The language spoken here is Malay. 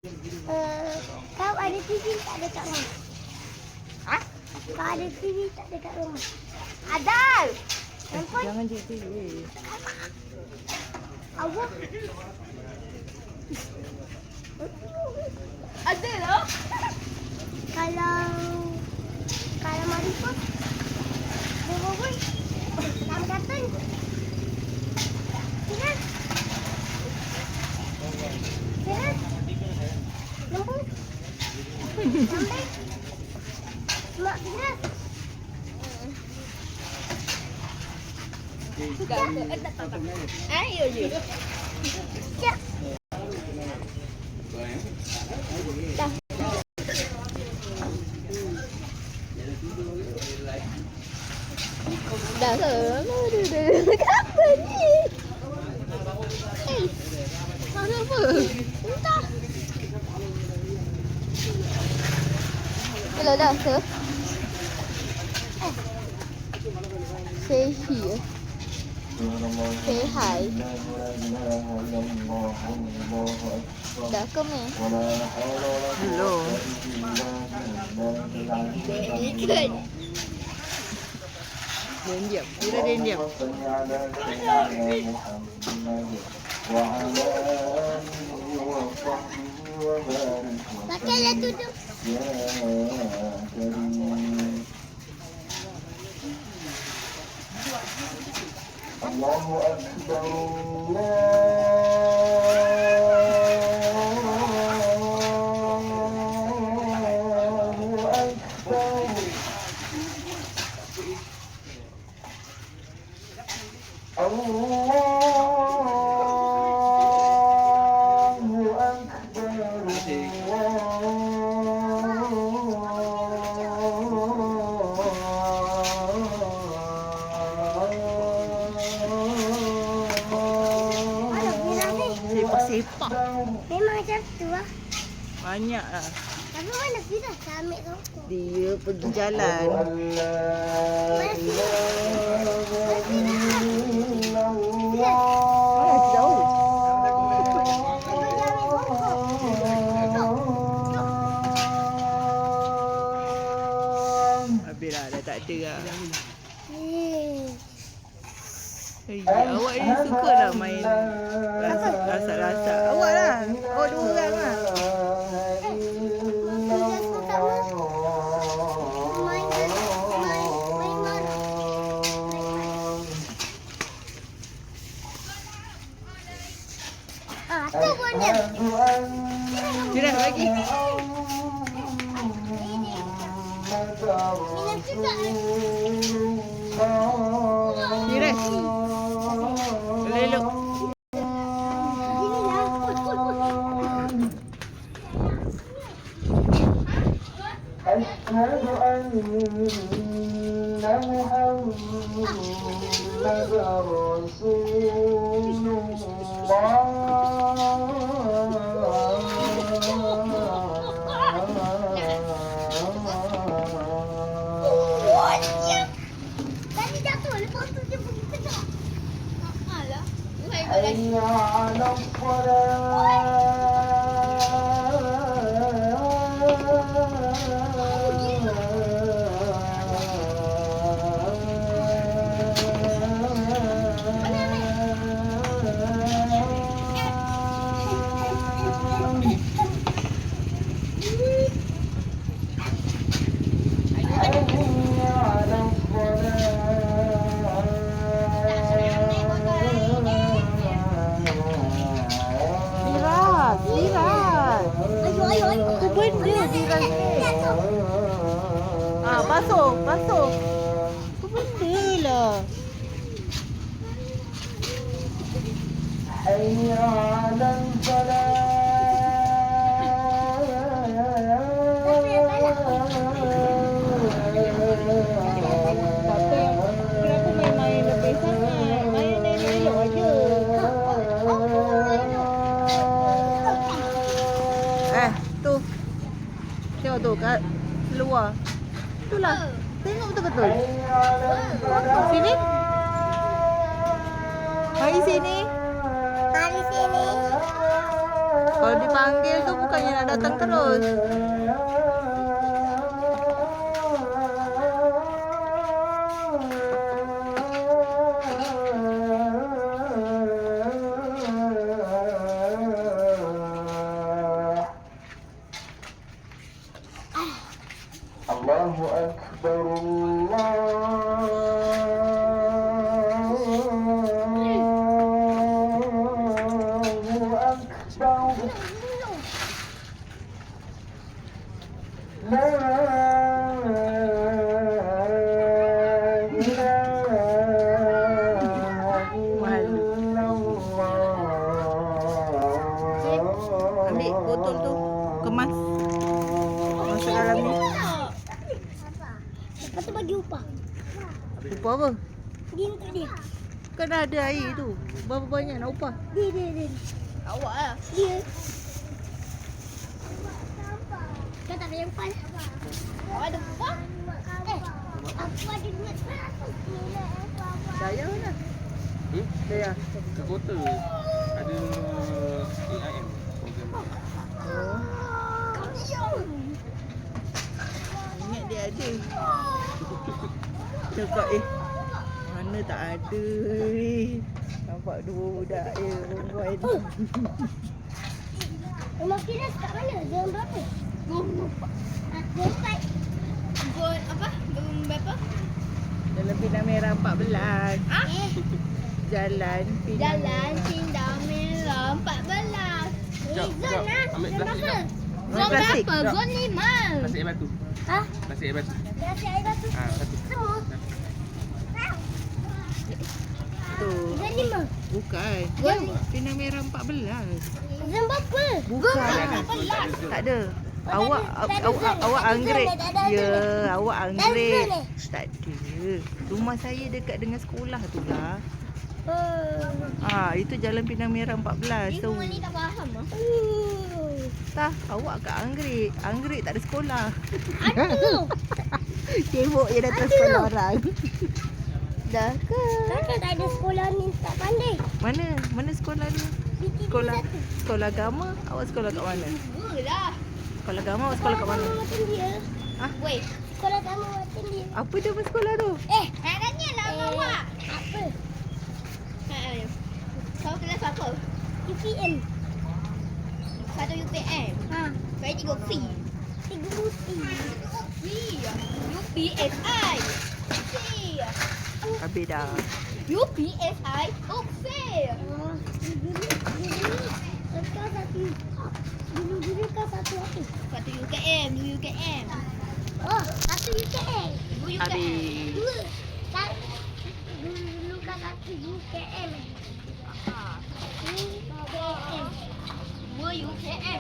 Kau ada TV tak ada kat rumah? Ha? Kau ada TV tak ada kat rumah? Ada. Jangan je TV. Awak? Ada lah. Kalau Marifah Boboiboy Sam Cotton Sinan Lembu Sampai Mak Sinan Ayo je. Siap Dah Dah kenapa ni? Kenapa? Entah Hello dah, sir. Say here. Say hi. Dah ke meh? Hello. Ikut. Dia diam. Dia diam. Pakailah tudung Allahu Akbar Allahu Akbar Allahu Akbar Sepak. Memang macam tu lah Banyak lah. Tapi mana Firas tak ambil rokok Dia pergi jalan. Habis lah, dah tak ada lah. Awak ni suka lah main rasak-rasak. Awak lah. Awak 2 orang lah. Tu pun dia Jiran bagi. Minum juga Jiran. Elok-elok. أشهد أن محمد رسول الله Tadi jatuh, lepas tu dia pergi kejap Alah. حي على Basuh. Apa benda lah. حي على Kenapa main-main lebih sangat? Main elok-elok aja. Tu. Tengok tu kat luar. Itulah. Tengok betul-betul. Sini. Mari sini. Mari sini Kalau dipanggil tu bukannya nak datang terus. Allahu Akbar, Allahu Akbar. La ilaha illallah. Ambil botol tu, kemas. Masuk dalam ni. Lepas tu bagi upah. Upah apa? Dia untuk dia. Kan ada air tu. Berapa banyak nak upah? Dia. Awak lah. Dia. Kau tak boleh upah. Awak ada upah? Aku ada duit 100 nilai apa-apa. Daya mana? Daya. Ke kota ada AIM program. Ingat dia ada. Cakap mana tak ada ni. Nampak dua budak dia perempuan. Rumah kita kat mana? Zon berapa? Zon 4. Zon apa? Zon berapa? Dalam Pinang Merah 14. Jalan Pinang Jalan Merah. Pindang Merah 14. Jap, Zon lah. ambil Zon plastik berapa? jap. Zon plastik. berapa? Zon 5. Plastik air batu. Ha? Plastik air batu. Nasi air batu. Satu. Semua. Tu. Zon 5. Bukan. Zon Pinang Merah 14. Zon berapa? Bukan. Tak ada. Awak awak anggrek. Ya, awak anggrek. Tak ada. Rumah saya dekat dengan sekolah tu lah. Itu Jalan Pinang Merah 14. So, Ni tak faham ah. tak, awak kat anggrek. Anggrek tak ada sekolah. Ada. Cebok je datang sekolah orang. Dah ke? Kakak tak ada sekolah ni tak pandai. Mana? Mana sekolah ni? Sekolah sekolah agama. Awak sekolah kat mana? Dua lah. Sekolah agama awak sekolah kat mana? Macam dia. Wait. Sekolah sama macam dia. Apa dia pun sekolah tu? Nak tanya lah awak. Apa? Kau kelas apa? UPM. Satu UPM. Ha. Saya 3 free. 3 buti. Free. UPSI. Free. Habis dah. UPSI. Oh, free. Dulu kau satu apa? Satu UKM. 2 UKM. Oh, satu UKM. 2 UKM. Habis. Dulu kau satu UKM. UKM. 2 UKM.